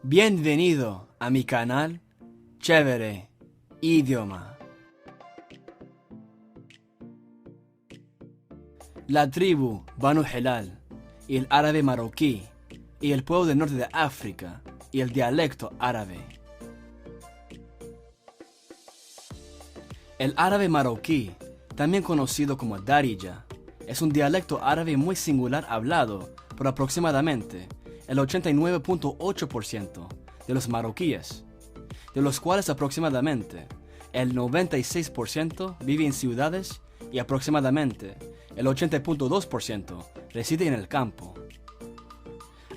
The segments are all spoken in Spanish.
Bienvenido a mi canal Chévere Idioma. La tribu Banu Hilal y el árabe marroquí y el pueblo del norte de África y el dialecto árabe. El árabe marroquí, también conocido como Darija, es un dialecto árabe muy singular hablado por aproximadamente el 89.8% de los marroquíes, de los cuales aproximadamente el 96% vive en ciudades y aproximadamente el 80.2% reside en el campo.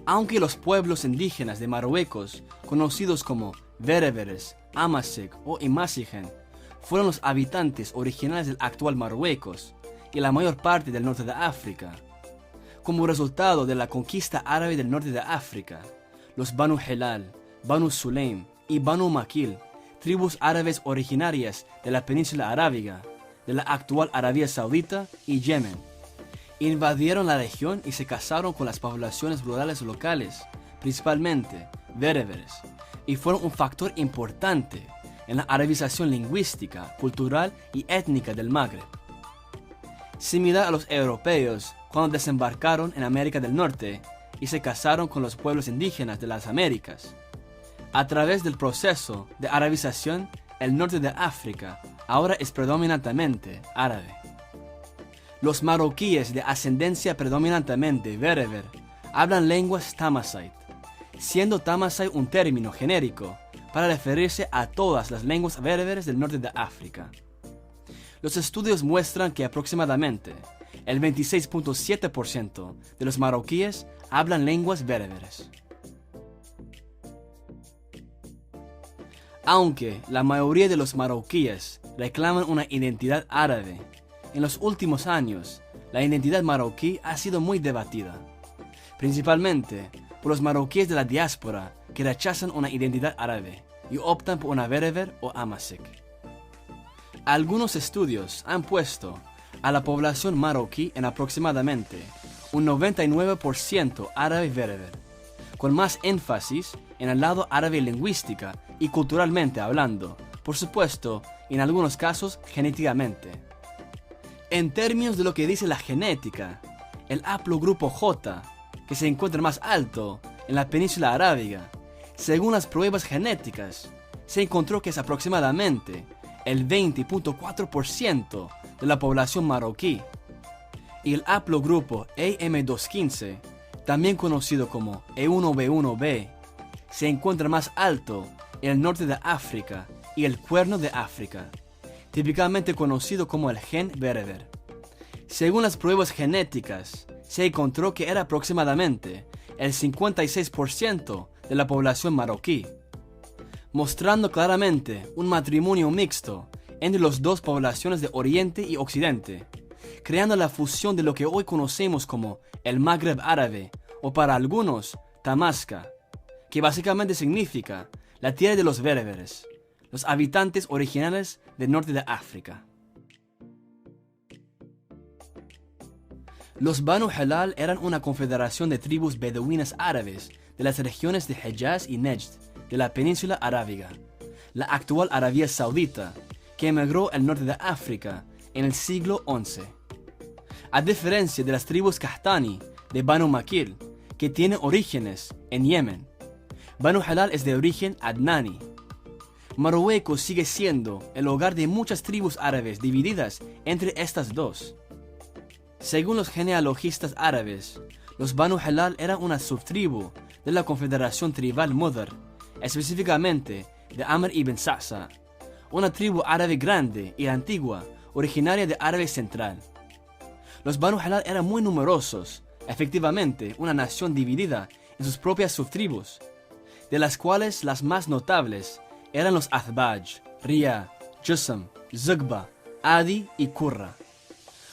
Aunque los pueblos indígenas de Marruecos, conocidos como bereberes, Amasek o Imasigen, fueron los habitantes originales del actual Marruecos y la mayor parte del norte de África, como resultado de la conquista árabe del norte de África, los Banu Hilal, Banu Sulaim y Banu Makil, tribus árabes originarias de la península arábiga, de la actual Arabia Saudita y Yemen, invadieron la región y se casaron con las poblaciones rurales locales, principalmente bereberes, y fueron un factor importante en la arabización lingüística, cultural y étnica del Magreb. Similar a los europeos cuando desembarcaron en América del Norte y se casaron con los pueblos indígenas de las Américas. A través del proceso de arabización, el norte de África ahora es predominantemente árabe. Los marroquíes de ascendencia predominantemente bereber hablan lenguas tamasite, siendo tamasite un término genérico para referirse a todas las lenguas bereberes del norte de África. Los estudios muestran que aproximadamente el 26.7% de los marroquíes hablan lenguas bereberes. Aunque la mayoría de los marroquíes reclaman una identidad árabe, en los últimos años la identidad marroquí ha sido muy debatida, principalmente por los marroquíes de la diáspora que rechazan una identidad árabe y optan por una bereber o amasek. Algunos estudios han puesto a la población marroquí en aproximadamente un 99% árabe bereber, con más énfasis en el lado árabe lingüística y culturalmente hablando, por supuesto, en algunos casos genéticamente. En términos de lo que dice la genética, el haplogrupo J, que se encuentra más alto en la península arábiga, según las pruebas genéticas, se encontró que es aproximadamente el 20.4% de la población marroquí, y el haplogrupo AM215, también conocido como E1B1b, se encuentra más alto en el norte de África y el Cuerno de África, típicamente conocido como el gen bereber. Según las pruebas genéticas, se encontró que era aproximadamente el 56% de la población marroquí, mostrando claramente un matrimonio mixto entre las dos poblaciones de Oriente y Occidente, creando la fusión de lo que hoy conocemos como el Magreb árabe, o para algunos, Tamasca, que básicamente significa la tierra de los bereberes, los habitantes originales del norte de África. Los Banu Hilal eran una confederación de tribus beduinas árabes de las regiones de Hejaz y Nejd, de la península arábiga, la actual Arabia Saudita, que emigró al norte de África en el siglo XI. A diferencia de las tribus Qahtani de Banu Makil, que tienen orígenes en Yemen, Banu Hilal es de origen adnani. Marruecos sigue siendo el hogar de muchas tribus árabes divididas entre estas dos. Según los genealogistas árabes, los Banu Hilal eran una subtribu de la confederación tribal Mudar, específicamente de Amr ibn Sa'sa, una tribu árabe grande y antigua, originaria de Árabe Central. Los Banu Hilal eran muy numerosos, efectivamente una nación dividida en sus propias subtribus, de las cuales las más notables eran los Athbaj, Riya, Jusam, Zugba, Adi y Qurra,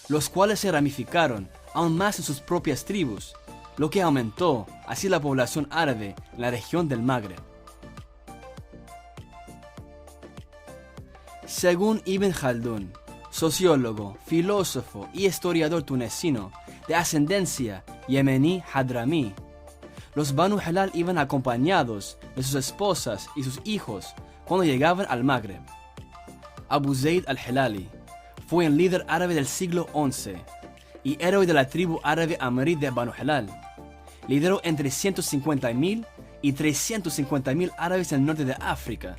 los cuales se ramificaron aún más en sus propias tribus, lo que aumentó así la población árabe en la región del Magreb. Según Ibn Khaldun, sociólogo, filósofo y historiador tunecino de ascendencia yemení hadramí, Los Banu Hilal iban acompañados de sus esposas y sus hijos cuando llegaban al Magreb. Abu Zayd al-Hilali fue un líder árabe del siglo XI y héroe de la tribu árabe Amrí de Banu Hilal. Lideró entre 150.000 y 350.000 árabes en el norte de África,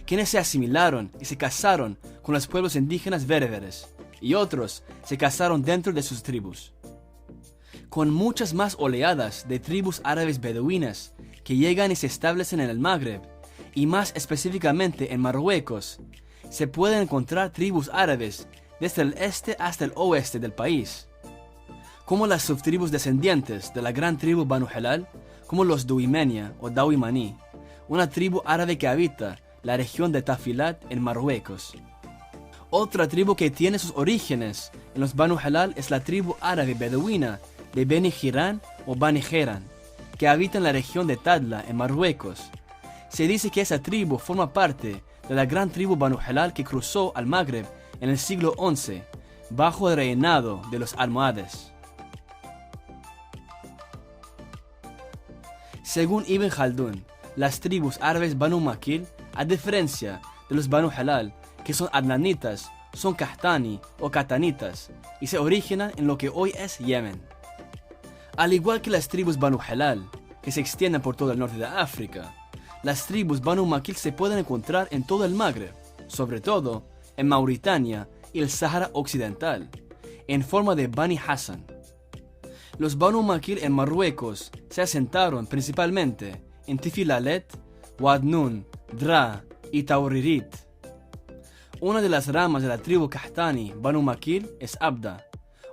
quienes se asimilaron y se casaron con los pueblos indígenas bereberes, y otros se casaron dentro de sus tribus. Con muchas más oleadas de tribus árabes beduinas que llegan y se establecen en el Magreb, y más específicamente en Marruecos, se pueden encontrar tribus árabes desde el este hasta el oeste del país, como las subtribus descendientes de la gran tribu Banu Hilal, como los Duimenia o Dauimani, una tribu árabe que habita la región de Tafilat en Marruecos. Otra tribu que tiene sus orígenes en los Banu Hilal es la tribu árabe beduina de Beni Jirán o Bani Jeran, que habita en la región de Tadla en Marruecos. Se dice que esa tribu forma parte de la gran tribu Banu Hilal que cruzó al Magreb en el siglo XI, bajo el reinado de los almohades. Según Ibn Khaldun, las tribus árabes Banu Makil, a diferencia de los Banu Hilal, que son adnanitas, son Qahtani o Qatanitas y se originan en lo que hoy es Yemen. Al igual que las tribus Banu Hilal, que se extienden por todo el norte de África, las tribus Banu Makil se pueden encontrar en todo el Magreb, sobre todo en Mauritania y el Sáhara Occidental, en forma de Bani Hassan. Los Banu Makil en Marruecos se asentaron principalmente en Tifilalet, Wadnun, Dra y Tauririt. Una de las ramas de la tribu Qahtani Banu Makil es Abda,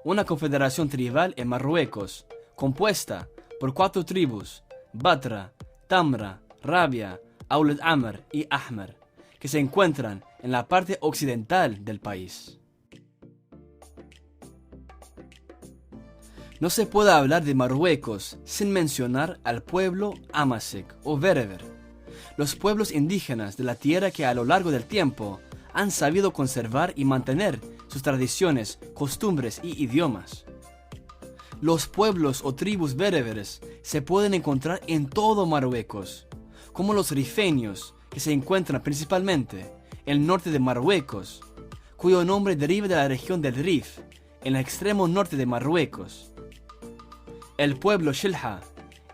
una confederación tribal en Marruecos, compuesta por 4 tribus, Batra, Tamra, Rabia, Aulad Amr y Ahmar, que se encuentran en la parte occidental del país. No se puede hablar de Marruecos sin mencionar al pueblo Amasek o bereber, los pueblos indígenas de la tierra que a lo largo del tiempo han sabido conservar y mantener sus tradiciones, costumbres y idiomas. Los pueblos o tribus bereberes se pueden encontrar en todo Marruecos, como los rifeños, que se encuentran principalmente en el norte de Marruecos, cuyo nombre deriva de la región del Rif, en el extremo norte de Marruecos. El pueblo Shilha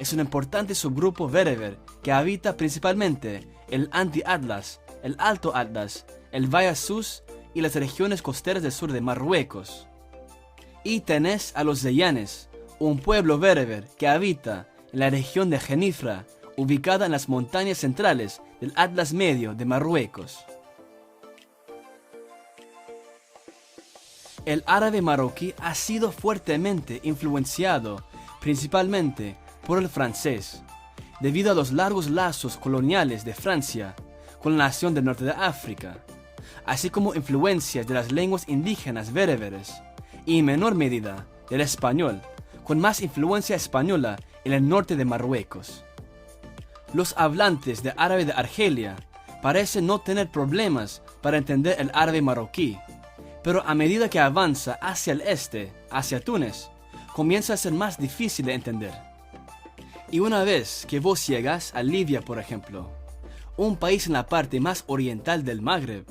es un importante subgrupo bereber que habita principalmente el Anti-Atlas, el Alto Atlas, el Valle Sus y las regiones costeras del sur de Marruecos. Y tenés a los Zeyanes, un pueblo bereber que habita en la región de Genifra, ubicada en las montañas centrales del Atlas Medio de Marruecos. El árabe marroquí ha sido fuertemente influenciado principalmente por el francés, debido a los largos lazos coloniales de Francia con la nación del norte de África, así como influencias de las lenguas indígenas bereberes y en menor medida del español, con más influencia española en el norte de Marruecos. Los hablantes de árabe de Argelia parecen no tener problemas para entender el árabe marroquí, pero a medida que avanza hacia el este, hacia Túnez, comienza a ser más difícil de entender. Y una vez que vos llegas a Libia, por ejemplo, un país en la parte más oriental del Magreb,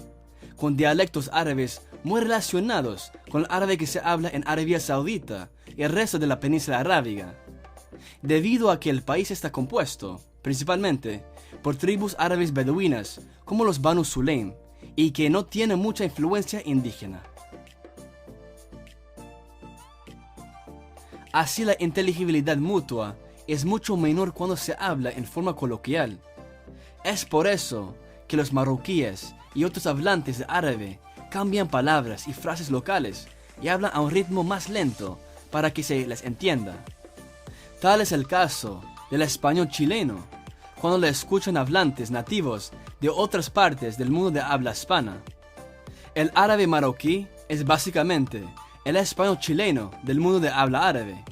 con dialectos árabes muy relacionados con el árabe que se habla en Arabia Saudita y el resto de la península arábiga, debido a que el país está compuesto, principalmente, por tribus árabes beduinas como los Banu Sulaim, y que no tiene mucha influencia indígena. Así la inteligibilidad mutua es mucho menor cuando se habla en forma coloquial. Es por eso que los marroquíes y otros hablantes de árabe cambian palabras y frases locales y hablan a un ritmo más lento para que se les entienda. Tal es el caso del español chileno, cuando le escuchan hablantes nativos de otras partes del mundo de habla hispana. El árabe marroquí es básicamente el español chileno del mundo de habla árabe,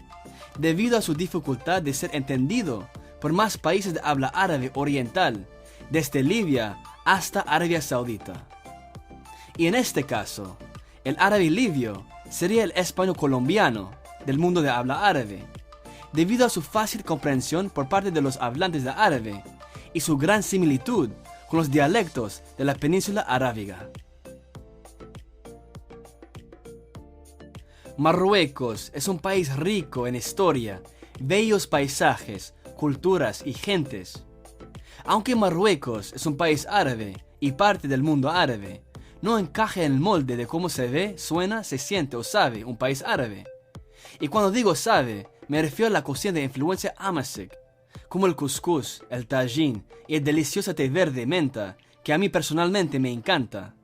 debido a su dificultad de ser entendido por más países de habla árabe oriental, desde Libia hasta Arabia Saudita. Y en este caso, el árabe libio sería el español colombiano del mundo de habla árabe, debido a su fácil comprensión por parte de los hablantes de árabe y su gran similitud con los dialectos de la península arábiga. Marruecos es un país rico en historia, bellos paisajes, culturas y gentes. Aunque Marruecos es un país árabe y parte del mundo árabe, no encaja en el molde de cómo se ve, suena, se siente o sabe un país árabe. Y cuando digo sabe, me refiero a la cocina de influencia amazigh, como el couscous, el tajín y el delicioso té verde menta, que a mí personalmente me encanta.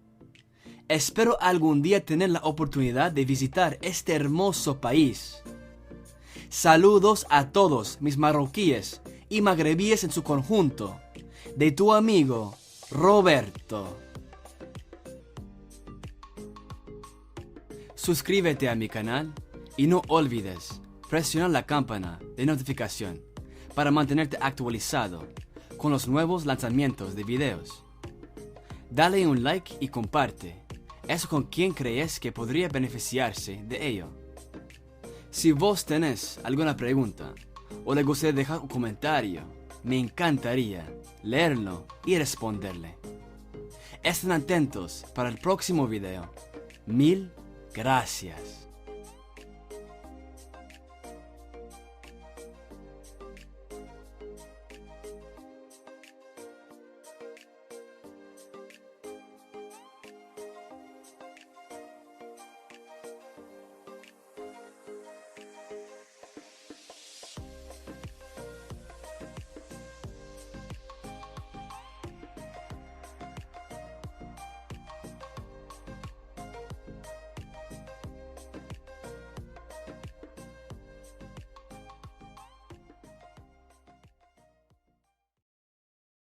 Espero algún día tener la oportunidad de visitar este hermoso país. Saludos a todos mis marroquíes y magrebíes en su conjunto, de tu amigo Roberto. Suscríbete a mi canal y no olvides presionar la campana de notificación para mantenerte actualizado con los nuevos lanzamientos de videos. Dale un like y comparte eso con quien crees que podría beneficiarse de ello. Si vos tenés alguna pregunta o le gustaría dejar un comentario, me encantaría leerlo y responderle. Estén atentos para el próximo video. Mil gracias.